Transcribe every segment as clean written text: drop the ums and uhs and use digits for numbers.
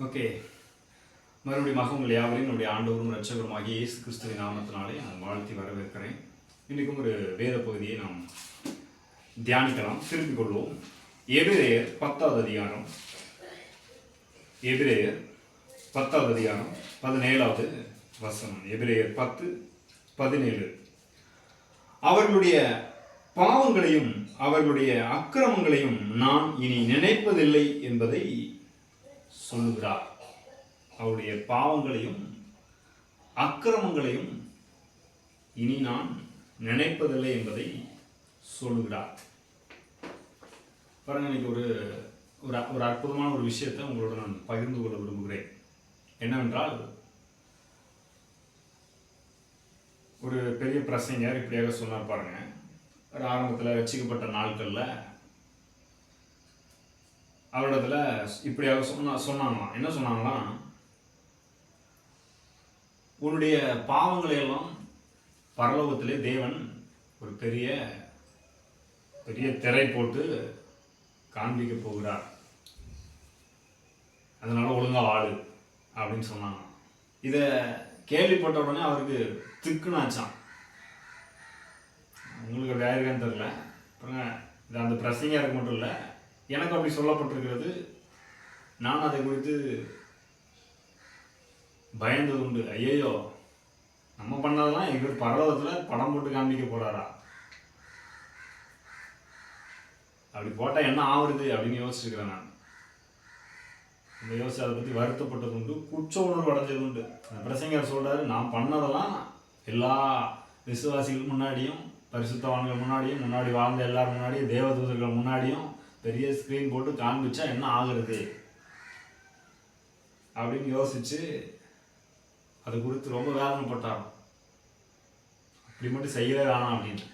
Okay, மறுபடியும் உங்கள் யாவரையும் நம்முடைய ஆண்டவரும் இரட்சகருமாகிய இயேசு கிறிஸ்துவின் நாமத்தினாலே நான் வாழ்த்தி வரவேற்கிறேன். இன்றைக்கும் ஒரு வேத பகுதியை நாம் தியானிக்கலாம். திருப்பிக் கொள்வோம். எபிரேயர் 10வது அதிகாரம், எபிரேயர் 10வது அதிகாரம் 17வது வசனம். எபிரேயர் 10:17. அவர்களுடைய பாவங்களையும் அவர்களுடைய அக்கிரமங்களையும் நான் இனி நினைப்பதில்லை என்பதை சொல்லுகிறார். அவருடைய பாவங்களையும் அக்கிரமங்களையும் இனி நான் நினைப்பதில்லை என்பதை சொல்லுகிறார். பாருங்க, இன்னைக்கு ஒரு ஒரு அற்புதமான ஒரு விஷயத்தை உங்களோட நான் பகிர்ந்து கொள்ள விரும்புகிறேன். என்னவென்றால், ஒரு பெரிய பிரசங்கர் இப்படியாக சொன்னார். பாருங்க, ஒரு ஆரம்பத்தில் ரட்சிக்கப்பட்ட நாட்களில் அவரிடத்துல இப்படியாக சொன்னாங்களாம். என்ன சொன்னாங்களாம்? உன்னுடைய பாவங்களை எல்லாம் பரலோகத்திலே தேவன் ஒரு பெரிய பெரிய திரை போட்டு காண்பிக்க போகிறார், அதனால ஒழுங்கா வாழு அப்படின்னு சொன்னாங்க. இதை கேள்விப்பட்ட உடனே அவருக்கு திக்குனாச்சான். உங்களுக்கு வேற இருக்கான்னு தெரியல. இது அந்த பிரசங்கருக்கு மட்டும் இல்லை, எனக்கு அப்படி சொல்லப்பட்டிருக்கிறது. நான் அதை குறித்து பயந்தது உண்டு. ஐயோ, நம்ம பண்ணதெல்லாம் இவர் பரலோகத்தில் படம் போட்டு காண்பிக்க போறாரா, அப்படி போட்டால் என்ன ஆகுறது அப்படின்னு யோசிச்சுக்கிறேன். நான் இந்த யோசிச்சு அதை பற்றி வருத்தப்பட்டது உண்டு, குற்ற உணர்வு அடைஞ்சது உண்டு. அந்த பிரசங்கர் சொல்றாரு, நான் பண்ணதெல்லாம் எல்லா விசுவாசிகள் முன்னாடியும் பரிசுத்தவான்கள் முன்னாடியும் முன்னாடி வாழ்ந்த எல்லாரும் முன்னாடியும் தேவதூதர்கள் முன்னாடியும் பெரிய ஸ்க்ரீன் போட்டு காண்பிச்சா என்ன ஆகுறது அப்படின்னு யோசிச்சு அது குறித்து ரொம்ப வேதனைப்பட்டாராம். அப்படி மட்டும் செய்யவே வேணாம் அப்படின்னு.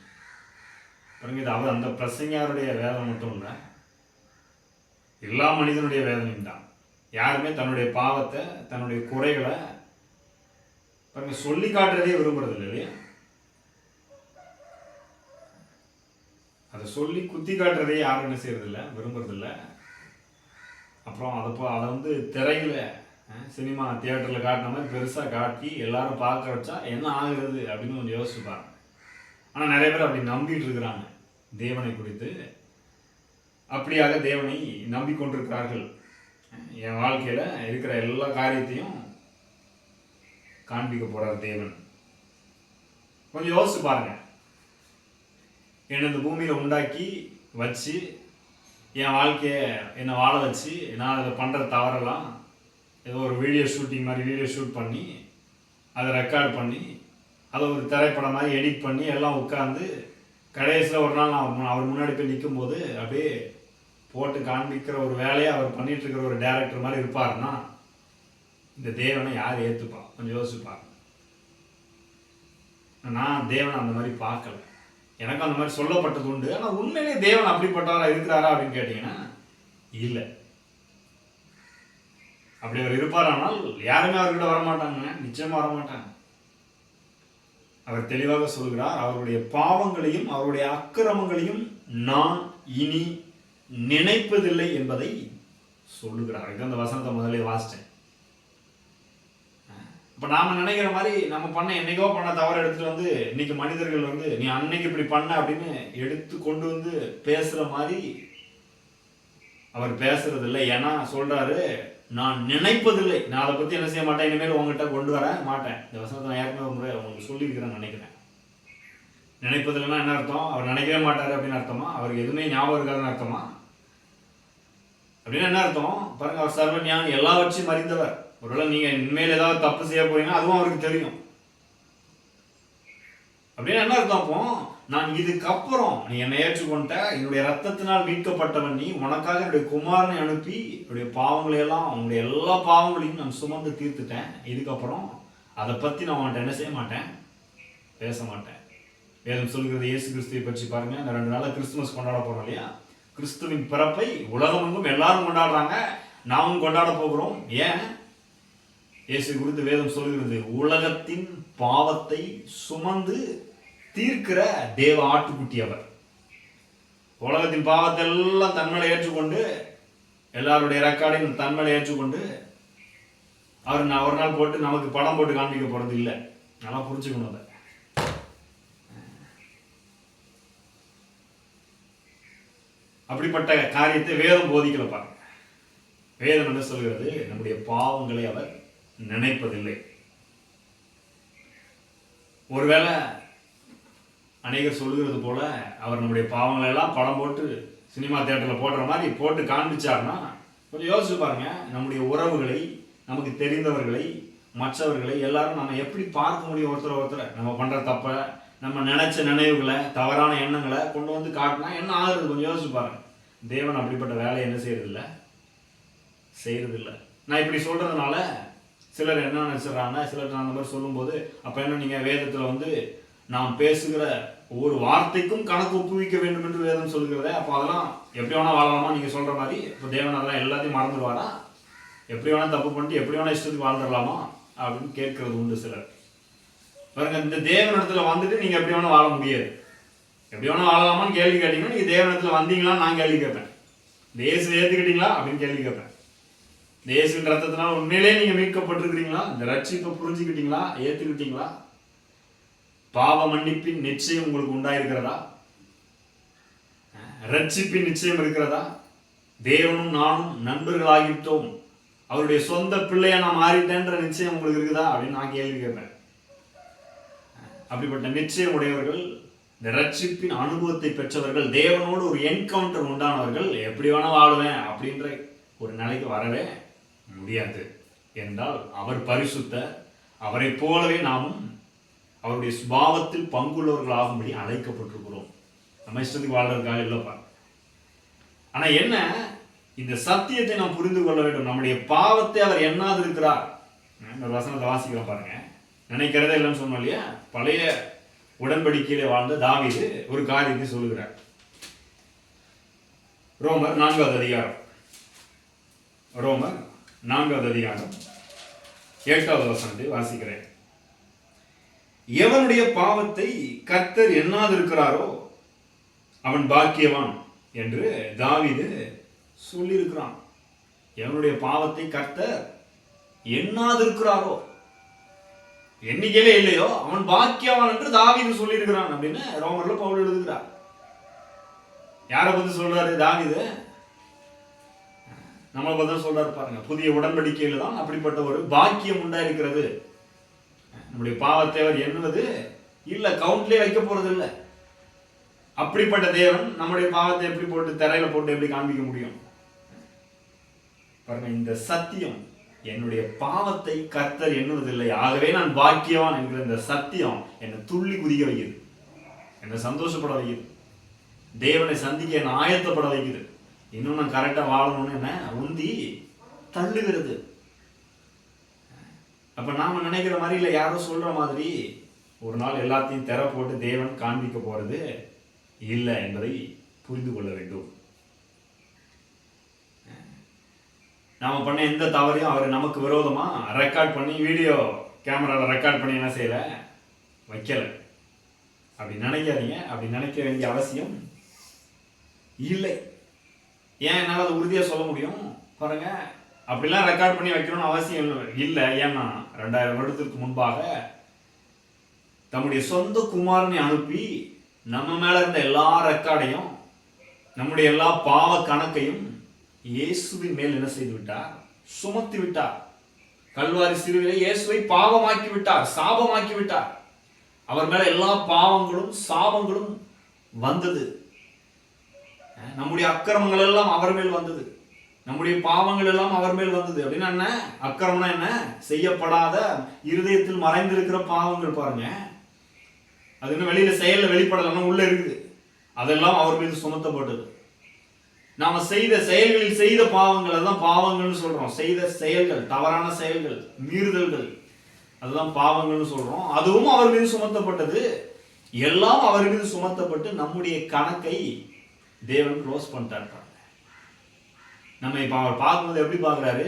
பாருங்க, இது அவர் அந்த பிரசங்கியாருடைய வேதனை மட்டும் இல்லை, எல்லா மனிதனுடைய வேதனையும் தான். யாருமே தன்னுடைய பாவத்தை தன்னுடைய குறைகளை பாருங்க சொல்லி காட்டுறதே விரும்புறது இல்லை இல்லையா? அதை சொல்லி குத்தி காட்டுறதே யாரும் என்ன செய்யறதில்ல, விரும்புறதில்ல. அப்புறம் அதை திரையில சினிமா தியேட்டரில் காட்டின மாதிரி பெருசாக காட்டி எல்லாரும் பார்க்க வச்சா என்ன ஆகுறது அப்படின்னு கொஞ்சம் யோசிச்சுப்பாங்க. ஆனால் நிறைய பேர் அப்படி நம்பிட்டு இருக்கிறாங்க தேவனை குறித்து. அப்படியாக தேவனை நம்பிக்கொண்டிருக்கிறார்கள். என் வாழ்க்கையில் இருக்கிற எல்லா காரியத்தையும் காண்பிக்க போறார் தேவன். கொஞ்சம் யோசிச்சு பாருங்க. என்னை இந்த பூமியில் உண்டாக்கி வச்சு என் வாழ்க்கையை என்னை வாழ வச்சு நான் அதை பண்ணுற தவறெல்லாம் ஏதோ ஒரு வீடியோ ஷூட் பண்ணி அதை ரெக்கார்ட் பண்ணி அதை ஒரு திரைப்படம் மாதிரி எடிட் பண்ணி எல்லாம் உட்காந்து கடைசியில் ஒரு நாள் நான் அவர் முன்னாடி போய் நிற்கும்போது அப்படியே போட்டு காண்பிக்கிற ஒரு வேலையை அவர் பண்ணிட்டு இருக்கிற ஒரு டைரக்டர் மாதிரி இருப்பாருன்னா இந்த தேவனை யார் ஏற்றுப்பா? கொஞ்சம் யோசிப்பாங்க. நான் தேவனை அந்த மாதிரி பார்க்கல, எனக்கு அந்த மாதிரி சொல்லப்பட்டது உண்டு. ஆனால் உண்மையிலே தேவன் அப்படிப்பட்டவரா இருக்கிறாரா அப்படின்னு கேட்டீங்கன்னா இல்லை. அப்படி அவர் இருப்பாரானால் யாருமே அவர்கிட்ட வரமாட்டாங்க, நிச்சயமா வரமாட்டாங்க. அவர் தெளிவாக சொல்கிறார், அவருடைய பாவங்களையும் அவருடைய அக்கிரமங்களையும் நான் இனி நினைப்பதில்லை என்பதை சொல்லுகிறார். இது அந்த வசனத்தை முதலே வாசித்தேன். இப்போ நாம நினைக்கிற மாதிரி நம்ம பண்ண என்னைக்கோ பண்ண தவறு எடுத்துட்டு இன்னைக்கு மனிதர்கள் நீ அன்னைக்கு இப்படி பண்ண அப்படின்னு எடுத்து கொண்டு பேசுற மாதிரி அவர் பேசுறது இல்லை. ஏன்னா சொல்றாரு, நான் நினைப்பதில்லை, நான் அதை பத்தி என்ன செய்ய மாட்டேன், இனிமேல் உங்ககிட்ட கொண்டு வர மாட்டேன். இந்த வசனத்தை நான் ஏற்கனவே ஒரு முறை உங்களுக்கு சொல்லியிருக்கிறேன்னு நினைக்கிறேன். நினைப்பதில்லைன்னா என்ன அர்த்தம்? அவர் நினைக்கவே மாட்டாரு அப்படின்னு அர்த்தமா? அவருக்கு எதுவுமே ஞாபகம் இருக்காதுன்னு அர்த்தமா? அப்படின்னு என்ன அர்த்தம்? பாருங்க, அவர் சர்வ ஞானி, எல்லாவற்றையும் அறிந்தவர். ஒருவேளை நீங்க இனிமேல் ஏதாவது தப்பு செய்ய போறீங்கன்னா அதுவும் அவருக்கு தெரியும். அப்படின்னு என்ன அர்த்தம்? அப்போ நான் இதுக்கப்புறம் நீ என்னை ஏற்றுக்கொண்ட, என்னுடைய ரத்தத்தினால் மீட்கப்பட்டவன் நீ, உனக்காக என்னுடைய குமாரனை அனுப்பி என்னுடைய பாவங்களையெல்லாம் உன்னுடைய எல்லா பாவங்களையும் நான் சுமந்து தீர்த்துட்டேன். இதுக்கப்புறம் அதை பத்தி நான் உன்கிட்ட என்ன செய்ய மாட்டேன், பேச மாட்டேன். வேதம் சொல்கிறது இயேசு கிறிஸ்துவை பற்றி பாருங்க. இந்த 2 நாளா கிறிஸ்துமஸ் கொண்டாட போறோம் இல்லையா? கிறிஸ்துவின் பிறப்பை உலகம் எங்கும் எல்லாரும் கொண்டாடுறாங்க, நாமும் கொண்டாட போகிறோம். ஏன்? இயேசு குறித்து வேதம் சொல்கிறது, உலகத்தின் பாவத்தை சுமந்து தீர்க்கிற தேவ ஆட்டுக்குட்டி அவர். உலகத்தின் பாவத்தை எல்லாம் தன்மேல ஏற்றுக்கொண்டு, எல்லாருடைய ரெக்கார்டையும் தன்மேல ஏற்றுக்கொண்டு அவர் ஒரு நாள் போட்டு நமக்கு படம் போட்டு காண்பிக்க போறது இல்லை. நல்லா புரிஞ்சுக்கணும் அதை. அப்படிப்பட்ட காரியத்தை வேதம் போதிக்கல பாருங்க. வேதம் என்ன சொல்கிறது? நம்முடைய பாவங்களை அவர் நினைப்பதில்லை. ஒருவேளை அநேகர் சொல்லுகிறது போல அவர் நம்முடைய பாவங்களை எல்லாம் படம் போட்டு சினிமா தியேட்டரில் போடுற மாதிரி போட்டு காண்பிச்சாருன்னா கொஞ்சம் யோசிச்சு பாருங்க. நம்முடைய உறவுகளை, நமக்கு தெரிந்தவர்களை, மற்றவர்களை எல்லாரும் நம்ம எப்படி பார்க்க முடியும்? ஒருத்தரை நம்ம பண்ற தப்ப, நம்ம நினைச்ச நினைவுகளை, தவறான எண்ணங்களை கொண்டு வந்து காட்டினா என்ன ஆகுறது? கொஞ்சம் யோசிச்சு பாருங்க. தேவன் அப்படிப்பட்ட வேலையை என்ன செய்யறதில்லை. நான் இப்படி சொல்றதுனால சிலர் என்ன நினைச்சிடறாங்க, சிலர் அந்த மாதிரி சொல்லும்போது, அப்ப என்ன நீங்க வேதத்துல நாம் பேசுகிற ஒவ்வொரு வார்த்தைக்கும் கணக்கு ஒப்புவிக்க வேண்டும் என்று வேதம் சொல்கிறதே, அப்போ அதெல்லாம் எப்படி வேணா வாழலாமா நீங்க சொல்ற மாதிரி? இப்போ தேவன் அதெல்லாம் எல்லாத்தையும் மறந்துடுவாரா? எப்படி வேணா தப்பு பண்ணிட்டு எப்படி வேணா இஷ்டத்துக்கு வாழ்ந்துடலாமா அப்படின்னு கேட்கறது உண்டு சிலர். பாருங்க, இந்த தேவனிடத்துல வந்துட்டு நீங்க எப்படி வேணா வாழ முடியாது. எப்படி வேணா வாழலாமான்னு கேள்வி கேட்டீங்கன்னா, நீங்க தேவனிடத்துல வந்தீங்களான்னு நான் கேள்வி கேட்பேன். இந்த இயேசு ஏத்துக்கிட்டீங்களா அப்படின்னு கேள்வி கேட்பேன். இந்த இயேசுவின் ரத்தத்தினால உண்மையிலே நீங்க மீட்கப்பட்டிருக்கிறீங்களா? இந்த ரட்சிப்பை புரிஞ்சுக்கிட்டீங்களா? ஏத்துக்கிட்டீங்களா? பாவ மன்னிப்பின் நிச்சயம் உங்களுக்கு உண்டாயிருக்கிறதா? ரட்சிப்பின் நிச்சயம் இருக்கிறதா? தேவனும் நானும் நண்பர்களாகிட்டோம், அவருடைய சொந்த பிள்ளையா நான் மாறிட்டேன்ற நிச்சயம் உங்களுக்கு இருக்குதா அப்படின்னு நான் கேள்வி கேட்பேன். அப்படிப்பட்ட நிச்சயம் உடையவர்கள், இந்த ரட்சிப்பின் அனுபவத்தை பெற்றவர்கள், தேவனோடு ஒரு என்கவுண்டர் உண்டானவர்கள் எப்படி வேணா வாழுவேன் அப்படின்ற ஒரு நிலைக்கு வரவே முடியாது. என்றால் அவர் பரிசுத்தர். அவரை போலவே நாமும் அவருடைய சுபாவத்தில் பங்குள்ளவர்களாகும்படி அழைக்கப்பட்டிருக்கிறோம். நம்ம இஷ்டத்துக்கு வாழ்றதுக்காக இல்லைப்பா. ஆனா என்ன, இந்த சத்தியத்தை நாம் புரிந்து கொள்ள வேண்டும். நம்முடைய பாவத்தை அவர் எண்ணாது இருக்கிறார். ஒரு வசனத்தை வாசிக்கிறோம் பாருங்க. நினைக்கிறதே இல்லைன்னு சொன்னோம் இல்லையா? பழைய உடன்படிக்கையிலே வாழ்ந்த தாவீது ஒரு காரியத்தை சொல்லுகிறார். ரோமர் 4வது அதிகாரம், ரோமர் 4வது அதிகாரம் 8வது வசனத்தை வாசிக்கிறேன். எவனுடைய பாவத்தை கர்த்தர் எண்ணாதிருக்கிறாரோ அவன் பாக்கியவான் என்று தாவீது சொல்லியிருக்கிறான். எவனுடைய பாவத்தை கர்த்தர் எண்ணாதிருக்கிறாரோ, எண்ணிக்கையிலே இல்லையோ அவன் பாக்கியவான் என்று தாவீது சொல்லியிருக்கிறான் அப்படின்னு ரோமர்ல பவுல் எழுதுகிறார். யாரை பத்தி சொல்றாரு தாவீது? நம்மளை பத்தி சொல்றாரு பாருங்க. புதிய உடன்படிக்கையில தான் அப்படிப்பட்ட ஒரு பாக்கியம் உண்டாயிருக்கிறது. நம்முடைய பாவத்தை அவர் எண்ணுவது இல்ல, கவுண்ட்லயே வைக்க போறது இல்லை. அப்படிப்பட்ட தேவன் நம்முடைய பாவத்தை எப்படி போட்டு திரையில போட்டு எப்படி காண்பிக்க முடியும்? பாருங்க, இந்த சத்தியம், என்னுடைய பாவத்தை கர்த்தர் எண்ணுவதில்லை, ஆகவே நான் பாக்கியவான் என்கிற இந்த சத்தியம் என்னை துள்ளி குதிக்க வைக்குது, என்னை சந்தோஷப்பட வைக்குது, தேவனை சந்திக்க என்னை ஆயத்தப்பட வைக்குது, இன்னும் நான் கரெக்டா வாழணும்னு என்ன உந்தி தள்ளுகிறது. அப்ப நாம நினைக்கிற மாதிரி இல்லை, யாரோ சொல்ற மாதிரி ஒரு நாள் எல்லாத்தையும் திற போட்டு தேவன் காண்பிக்க போறது இல்லை என்பதை புரிந்து கொள்ள வேண்டும். நாம பண்ண எந்த தவறையும் அவர் நமக்கு விரோதமா ரெக்கார்ட் பண்ணி வீடியோ கேமரால ரெக்கார்ட் பண்ணி என்ன செய்யல, வைக்கல. அப்படி நினைக்காதீங்க. அப்படி நினைக்க வேண்டிய அவசியம் இல்லை. ஏன் என்னால் அதை உறுதியா சொல்ல முடியும் பாருங்க. அப்படிலாம் ரெக்கார்ட் பண்ணி வைக்கணும்னு அவசியம் இல்லை. ஏன்னா 2000 வருடத்திற்கு முன்பாக தம்முடைய சொந்த குமாரனை அனுப்பி நம்ம மேல இருந்த எல்லா ரெக்கார்டையும், நம்முடைய எல்லா பாவ கணக்கையும் இயேசுவின் மேல் என்ன செய்து விட்டார்? சுமத்தி விட்டார். கல்வாரி சிலுவையிலே இயேசுவை பாவமாக்கி விட்டார், சாபமாக்கி விட்டார். அவர் மேல எல்லா பாவங்களும் சாபங்களும் வந்தது. நம்முடைய அக்கிரமங்கள் எல்லாம் அவர் மேல் வந்தது, நம்முடைய பாவங்கள் எல்லாம் அவர் மேல் வந்தது. அப்படின்னா என்ன அக்கிரமம்னா? என்ன செய்யப்படாத இருதயத்தில் மறைந்திருக்கிற பாவங்கள் பாருங்க. அது இன்னும் வெளியில செயல்ல வெளிப்படலாம், உள்ள இருக்குது. அதெல்லாம் அவர் மீது சுமத்தப்பட்டது. நாம செய்த செயல்களில் செய்த பாவங்கள், அதெல்லாம் பாவங்கள்னு சொல்றோம். செய்த செயல்கள், தவறான செயல்கள், மீறுதல்கள், அதெல்லாம் பாவங்கள்னு சொல்றோம். அதுவும் அவர் மீது சுமத்தப்பட்டது. எல்லாம் அவர் மீது சுமத்தப்பட்டு நம்முடைய கணக்கை தேவன் க்ளோஸ் பண்ணிட்டார். நம்ம இப்ப அவர் பார்க்கும்போது எப்படி பார்க்கிறாரு?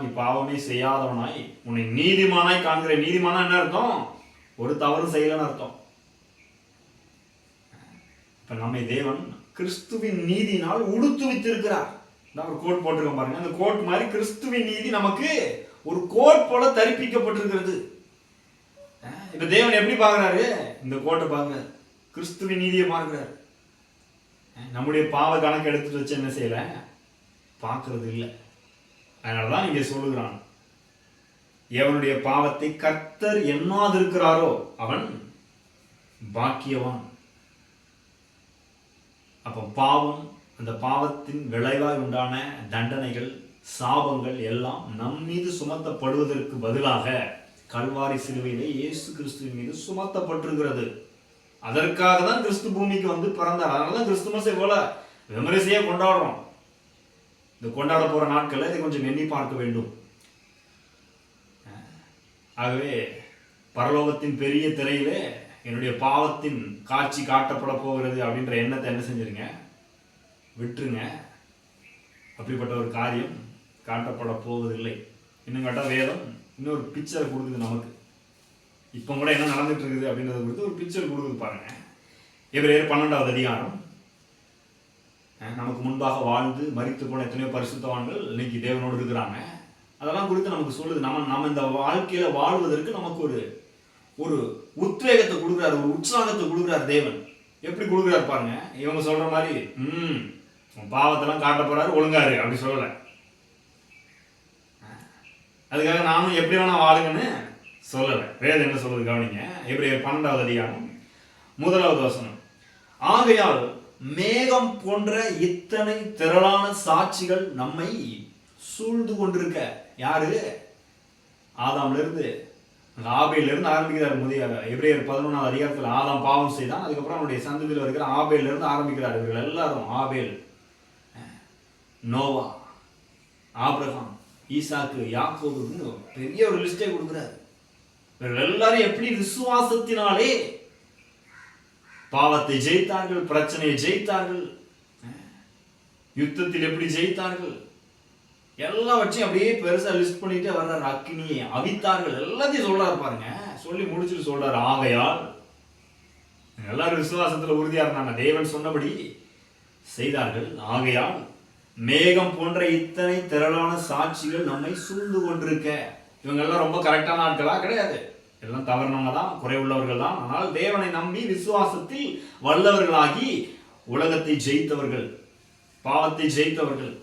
நீ பாவமே செய்யாதவனாய் உன்னை நீதிமானாய் காண்கிற. நீதிமானா என்ன அர்த்தம்? ஒரு தவறு செய்யலன்னு அர்த்தம். இப்ப நம்மை தேவன் கிறிஸ்துவின் நீதினால் உடுத்து வைத்திருக்கிறார். ஒரு கோட் போட்டிருக்கோம் பாருங்க. அந்த கோட் மாதிரி கிறிஸ்துவின் நீதி நமக்கு ஒரு கோட் போல தரிப்பிக்கப்பட்டிருக்கிறது. இப்ப தேவன் எப்படி பார்க்கிறாரு? இந்த கோட்டை பார்க்கிறார், கிறிஸ்துவின் நீதியை பார்க்கிறார். நம்முடைய பாவ கணக்கு எடுத்துட்டு வச்சு என்ன செய்யல, பார்க்கறது இல்லை. அதனாலதான் இங்க சொல்லுகிறான், எவனுடைய பாவத்தை கர்த்தர் எண்ணாதிருக்கிறாரோ அவன் பாக்கியவான். அப்ப பாவம், அந்த பாவத்தின் விளைவாய் உண்டான தண்டனைகள், சாபங்கள் எல்லாம் நம் மீது சுமத்தப்படுவதற்கு பதிலாக கல்வாரி சிலுவையிலே இயேசு கிறிஸ்துவின் மீது சுமத்தப்பட்டிருக்கிறது. அதற்காக தான் கிறிஸ்து பூமிக்கு வந்து பிறந்தார். அதனாலதான் கிறிஸ்துமஸ் இவ்வளோ விமரிசையா கொண்டாடுறோம். இந்த கொண்டாட போற நாட்கள்ல இதை கொஞ்சம் எண்ணி பார்க்க வேண்டும். ஆகவே பரலோகத்தின் பெரிய திரையிலே என்னுடைய பாவத்தின் காட்சி காட்டப்பட போகிறது அப்படின்ற எண்ணத்தை என்ன செஞ்சிருங்க, விட்டுருங்க. அப்படிப்பட்ட ஒரு காரியம் காட்டப்பட போவதில்லை. இன்னும் கேட்டால் வேதம் இன்னொரு பிக்சரை கொடுக்குது நமக்கு. இப்போ கூட என்ன நடந்துட்டு இருக்குது அப்படின்றத கொடுத்து ஒரு பிக்சர் கொடுக்குது பாருங்க. எபிரேயர் 12வது அதிகாரம். நமக்கு முன்பாக வாழ்ந்து மரித்து போன எத்தனையோ பரிசுத்தவான்கள் இன்னைக்கு தேவனோடு இருக்கிறாங்க. அதெல்லாம் குறித்து நமக்கு சொல்லுது. நம்ம இந்த வாழ்க்கையில வாழ்வதற்கு நமக்கு ஒரு உத்வேகத்தை கொடுக்குறாரு, ஒரு உற்சாகத்தை கொடுக்குறாரு தேவன். எப்படி கொடுக்குறாரு பாருங்க. இவங்க சொல்ற மாதிரி பாவத்தெல்லாம் காட்ட போறாரு, ஒழுங்காரு அப்படி சொல்லல. அதுக்காக நானும் எப்படி வேணா வாழுங்கன்னு சொல்லலை. வேதம் என்ன சொல்லுது கவனிங்க. எபிரேயர் 12வது அதிகாரம் 1வது வசனம். ஆகையால் மேகம் போன்ற இத்தனை திரளான சாட்சிகள் நம்மை சூழ்ந்து கொண்டிருக்க. யாரு? ஆதாம்ல இருந்து, ஆபேல்ல இருந்து ஆரம்பிக்கிறார். முதிய எபிரேயர் 11வது அதிகாரத்தில் ஆதாம் பாவம் செய்தான். அதுக்கப்புறம் அவனுடைய சந்ததியில் இருக்கிற ஆபேல்ல இருந்து ஆரம்பிக்கிறார். இவர்கள் எல்லாரும் ஆபேல், நோவா, ஆபிரகாம், ஈசாக்கு, யாக்கோபுன்னு பெரிய ஒரு லிஸ்டே கொடுக்கிறார். இவர்கள் எல்லாரும் எப்படி விசுவாசத்தினாலே பாவத்தை ஜெயித்தார்கள், பிரச்சனையை ஜெயித்தார்கள், யுத்தத்தில் எப்படி ஜெயித்தார்கள், எல்லாவற்றையும் அப்படியே பெருசா லிஸ்ட் பண்ணிட்டு வர்றாரு. அக்கினியை அவித்தார்கள், எல்லாத்தையும் சொல்றாரு பாருங்க. சொல்லி முடிச்சுட்டு சொல்றாரு, ஆகையால் எல்லாரும் விசுவாசத்துல உறுதியா இருந்தாங்க, தேவன் சொன்னபடி செய்தார்கள். ஆகையால் மேகம் போன்ற இத்தனை திரளான சாட்சிகள் நம்மை சூழ்ந்து கொண்டிருக்க. இவங்க எல்லாம் ரொம்ப கரெக்டான ஆட்களா? கிடையாது. எல்லாம் தவறுனவங்க தான், குறைவுள்ளவர்கள் தான். ஆனால் தேவனை நம்பி விசுவாசத்தில் வல்லவர்களாகி உலகத்தை ஜெயித்தவர்கள், பாவத்தை ஜெயித்தவர்கள்.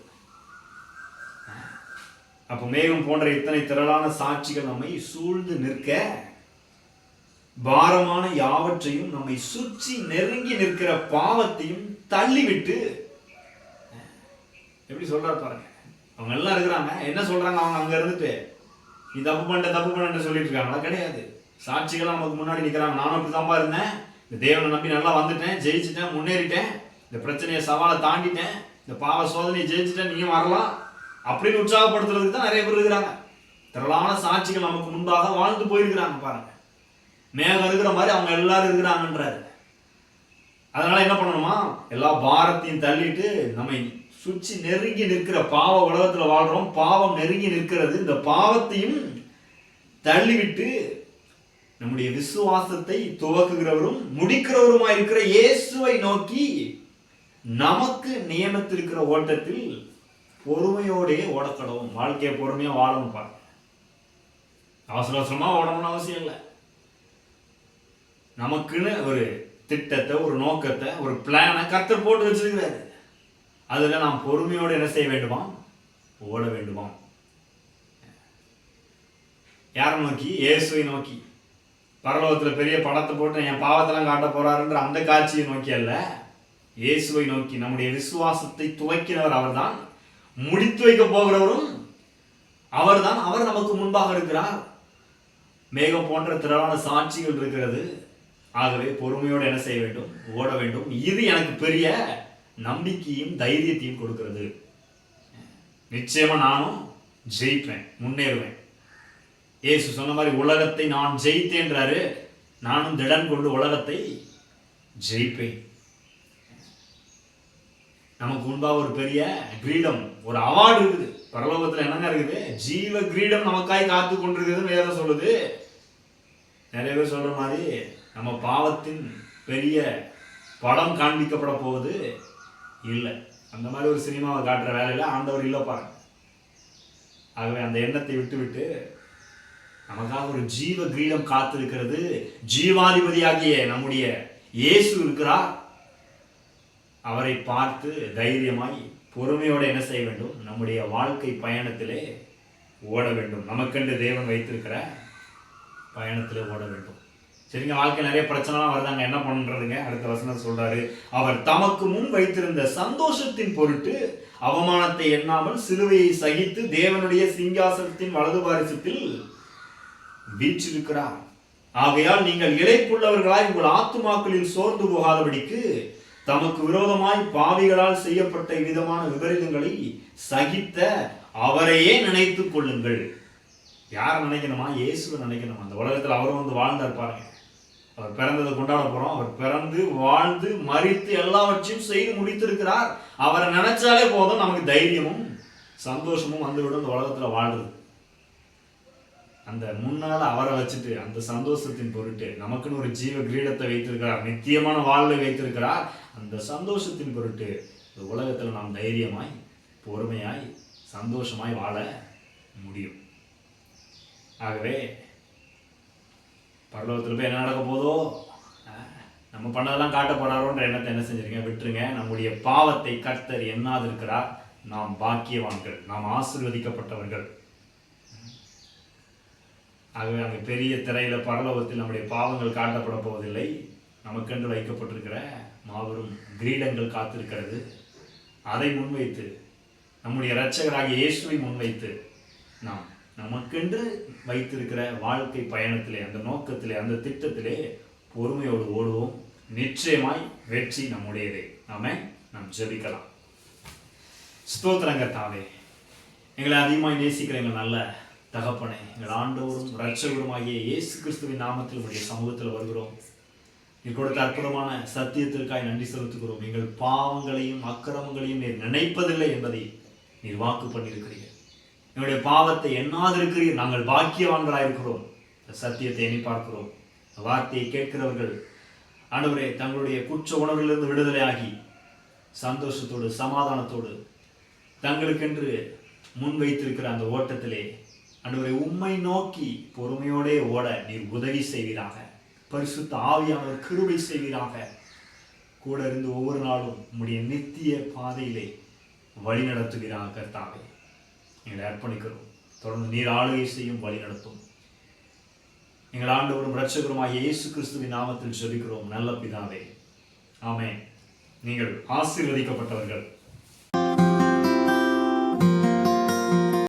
அப்போ மேகம் போன்ற இத்தனை திரளான சாட்சிகள் நம்மை சூழ்ந்து நிற்க, பாரமான யாவற்றையும் நம்மை சுற்றி நெருங்கி நிற்கிற பாவத்தையும் தள்ளிவிட்டு. எப்படி சொல்றாரு பாருங்க. அவங்க எல்லாம் இருக்கிறாங்க, என்ன சொல்றாங்க? அவங்க அங்க இருந்துட்டு நீ தப்பு பண்ண சொல்லிட்டு இருக்காங்களா? கிடையாது. சாட்சிகள் நமக்கு முன்னாடி நிற்கிறாங்க. நானும் அப்படி தான்ப்பா இருந்தேன், இந்த தேவனை நம்பி நல்லா வந்துட்டேன், ஜெயிச்சுட்டேன், முன்னேறிட்டேன், இந்த பிரச்சனையை சவாலை தாண்டிட்டேன், இந்த பாவ சோதனையை ஜெயிச்சுட்டேன், நீயும் வரலாம் அப்படின்னு உற்சாகப்படுத்துறதுக்கு தான் நிறைய பேர் இருக்கிறாங்க. திரளான சாட்சிகள் நமக்கு முன்பாக வாழ்ந்து போயிருக்கிறாங்க பாருங்க. மேகம் இருக்கிற மாதிரி அவங்க எல்லாரும் இருக்கிறாங்கன்றாரு. அதனால என்ன பண்ணணுமா? எல்லா பாரத்தையும் தள்ளிட்டு நம்மை சுற்றி நெருங்கி நிற்கிற பாவ உலகத்துல வாழ்றோம், பாவம் நெருங்கி நிற்கிறது. இந்த பாவத்தையும் தள்ளிவிட்டு நம்முடைய விசுவாசத்தை துவக்குகிறவரும் முடிக்கிறவருமாய் இருக்கிற இயேசுவை நோக்கி நமக்கு நியமித்திருக்கிற ஓட்டத்தில் பொறுமையோடே ஓடக்கடவும். வாழ்க்கையை பொறுமையா வாழணும் பாருங்க. அவசர அவசரமா ஓடணும்னு அவசியம் இல்லை. நமக்குன்னு ஒரு திட்டத்தை, ஒரு நோக்கத்தை, ஒரு பிளானை கர்த்தர் போட்டு வச்சிருக்கிறாரு. அதுல நாம் பொறுமையோடு என்ன செய்ய வேண்டுமா? ஓட வேண்டுமா? யாரை நோக்கி? இயேசுவை நோக்கி. பரலோகத்துல பெரிய படத்தை போட்டு என் பாவத்தெல்லாம் காட்ட போறாருன்ற அந்த காட்சியை நோக்கி அல்ல, இயேசுவை நோக்கி. நம்முடைய விசுவாசத்தை துவக்கினவர் அவர்தான், முடித்து வைக்க போகிறவரும் அவர்தான். அவர் நமக்கு முன்பாக இருக்கிறார். மேகம் போன்ற திரளான சாட்சிகள் இருக்கிறது. ஆகவே பொறுமையோடு என்ன செய்ய வேண்டும்? ஓட வேண்டும். இது எனக்கு பெரிய நம்பிக்கையும் தைரியத்தையும் கொடுக்கிறது. நிச்சயமா நானும் ஜெயிப்பேன், முன்னேறுவேன். இயேசு சொன்ன மாதிரி உலகத்தை நான் ஜெயித்தேன்றாரு. நானும் திடன் கொண்டு உலகத்தை ஜெயிப்பேன். நமக்கு முன்பாக ஒரு பெரிய கிரீடம், ஒரு அவார்டு இருக்குது. பரலோகத்துல என்னங்க இருக்குது? ஜீவ கிரீடம் நமக்காய் காத்து கொண்டிருக்குதுன்னு வேதம் சொல்லுது. நிறைய பேர் சொல்ற மாதிரி நம்ம பாவத்தின் பெரிய படம் காண்பிக்கப்பட போவது இல்லை. அந்த மாதிரி ஒரு சினிமாவை காட்டுற வேலையில ஆண்டவர் இல்லை பாருங்க. ஆகவே அந்த எண்ணத்தை விட்டுவிட்டு நமக்காக ஒரு ஜீவ கிரீடம் காத்திருக்கிறது. ஜீவாதிபதியாகிய நம்முடைய இயேசு இருக்கிறார். அவரை பார்த்து தைரியமாய் பொறுமையோடு என்ன செய்ய வேண்டும்? நம்முடைய வாழ்க்கை பயணத்திலே ஓட வேண்டும். நமக்கென்று தேவன் வைத்திருக்கிற பயணத்திலே ஓட வேண்டும். சரிங்க, வாழ்க்கை நிறைய பிரச்சனைலாம் வருதாங்க, என்ன பண்றதுங்க? அடுத்த வசனம் சொல்றாரு, அவர் தமக்கு முன் வைத்திருந்த சந்தோஷத்தின் பொருட்டு அவமானத்தை எண்ணாமல் சிலுவையை சகித்து தேவனுடைய சிங்காசனத்தின் வலது பாரிசத்தில் வீற்றிருக்கிறார். ஆகையால் நீங்கள் இளைப்புள்ளவர்களாய் உங்கள் ஆத்துமாக்களில் சோர்ந்து போகாதபடிக்கு தமக்கு விரோதமாய் பாவிகளால் செய்யப்பட்ட விதமான விபரீதங்களை சகித்த அவரையே நினைத்துக் கொள்ளுங்கள். யார் நினைக்கணுமா? இயேசுவை நினைக்கணுமா? அந்த உலகத்தில் அவரும் வந்து வாழ்ந்தார் பாருங்க. அவர் பிறந்ததை கொண்டாட போறோம். அவர் பிறந்து வாழ்ந்து மரித்து எல்லாவற்றையும் செய்து முடித்திருக்கிறார். அவரை நினைச்சாலே போதும், நமக்கு தைரியமும் சந்தோஷமும் வந்துவிடும். இந்த உலகத்துல வாழ்றது அந்த முன்னால அவரை வச்சுட்டு அந்த சந்தோஷத்தின் பொருட்டு நமக்குன்னு ஒரு ஜீவ கிரீடத்தை வைத்திருக்கிறார், நித்தியமான வாழ்வை வைத்திருக்கிறார். அந்த சந்தோஷத்தின் பொருட்டு இந்த உலகத்துல நாம் தைரியமாய் பொறுமையாய் சந்தோஷமாய் வாழ முடியும். ஆகவே பரலோகத்தில் போய் என்ன நடக்க போதோ, நம்ம பண்ணதெல்லாம் காட்டப்படாரோன்ற எண்ணத்தை என்ன செஞ்சிருங்க? விட்டுருங்க. நம்முடைய பாவத்தை கர்த்தர் எண்ணாது இருக்கிறார். நாம் பாக்கியவான்கள், நாம் ஆசீர்வதிக்கப்பட்டவர்கள். ஆகவே அங்கே பெரிய திரையில பரலோகத்தில் நம்முடைய பாவங்கள் காட்டப்பட போவதில்லை. நமக்கென்று வைக்கப்பட்டிருக்கிற மாபெரும் கிரீடங்கள் காத்திருக்கிறது. அதை முன்வைத்து நம்முடைய இரட்சகராகிய இயேசுவை முன்வைத்து நாம் நமக்கென்று வைத்திருக்கிற வாழ்க்கை பயணத்திலே, அந்த நோக்கத்திலே, அந்த திட்டத்திலே பொறுமையோடு ஓடுவோம். நிச்சயமாய் வெற்றி நம்முடையதே. நாம் ஜெபிக்கலாம். ஸ்தோத்திரங்க தாவே, எங்களை அதிகமாய் நேசிக்கிற எங்கள் நல்ல தகப்பனே, எங்கள் ஆண்டவரும் இரட்சகருமாகிய இயேசு கிறிஸ்துவின் நாமத்தில் உடைய சமூகத்தில் வருகிறோம். நீ கொடுத்த அற்புதமான சத்தியத்திற்காய் நன்றி செலுத்துகிறோம். எங்கள் பாவங்களையும் அக்கிரமங்களையும் நீர் நினைப்பதில்லை என்பதை நீர் வாக்கு பண்ணியிருக்கிறீர்கள். எங்களுடைய பாவத்தை எண்ணாதிருக்கிறீர். நாங்கள் பாக்கியவான்களாயிருக்கிறோம். சத்தியத்தை எண்ணி பார்க்கிறோம். வார்த்தையை கேட்கிறவர்கள் ஆண்டவரே தங்களுடைய குற்ற உணர்விலிருந்து விடுதலை ஆகி சந்தோஷத்தோடு சமாதானத்தோடு தங்களுக்கென்று முன்வைத்திருக்கிற அந்த ஓட்டத்திலே ஆண்டவரே உம்மை நோக்கி பொறுமையோடே ஓட நீர் உதவி செய்வீராக. பரிசுத்த ஆவியானவர் கிருபை செய்வீராக. கூட இருந்து ஒவ்வொரு நாளும் உம்முடைய நித்திய பாதையிலே வழி நடத்துவீராக. கர்த்தாவே, எங்களை அர்ப்பணிக்கிறோம். தொடர்ந்து நீர் ஆளுகை செய்யும், வழி நடத்தும். எங்கள் ஆண்டவரும் இரட்சகருமாகிய இயேசு கிறிஸ்துவின் நாமத்தில் ஜெபிக்கிறோம் நல்ல பிதாவே. ஆமென். நீங்கள் ஆசீர்வதிக்கப்பட்டவர்கள்.